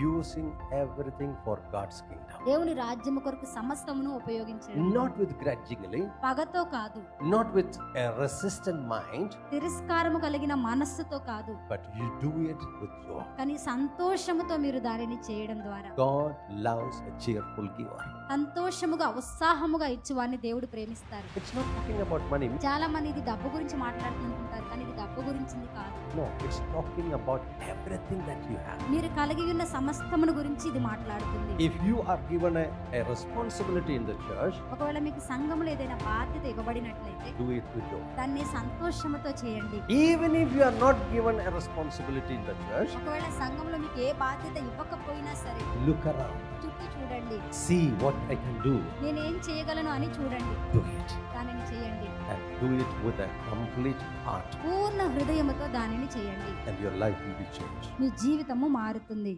using everything for God's kingdom. దేవుని రాజ్యము కొరకు సమస్తమును ఉపయోగించండి. Not with grudgingly, పగతో కాదు, not with a resistant mind, తిరస్కారము కలిగిన మనస్సుతో కాదు, but you do it with joy. కానీ సంతోషముతో మీరు దానిని చేయడం ద్వారా. God loves a cheerful giver. సంతోషముగా ఉత్సాహముగా ఇచ్చేవారిని దేవుడు ప్రేమిస్తారు. It's not talking about money. చాలా మంది ఇది డబ్బు గురించి మాట్లాడుతుంటారు, కానీ ఇది డబ్బు గురించింది కాదు. No, it's talking about everything that you have. మీరు కలిగి ఉన్న సమస్తమును గురించి ఇది మాట్లాడుతుంది. If you are given a responsibility in the church, ఒకవేళ మీకు సంఘములో ఏదైనా బాధ్యత ఇవ్వబడినట్లయితే do it with joy. దాన్ని సంతోషముతో చేయండి. Even if you are not given a responsibility in the church, ఒకవేళ సంఘంలో మీకు ఏ బాధ్యత ఇవ్వకపోయినా సరే look around, చుట్టూ చూడండి, see what I can do, నేనేం చేయగలను అని చూడండి, do it, దానిని చేయండి, and do it with a complete heart, పూర్ణ హృదయముతో దానిని చేయండి. and your life will be changed. మీ జీవితము మారుతుంది.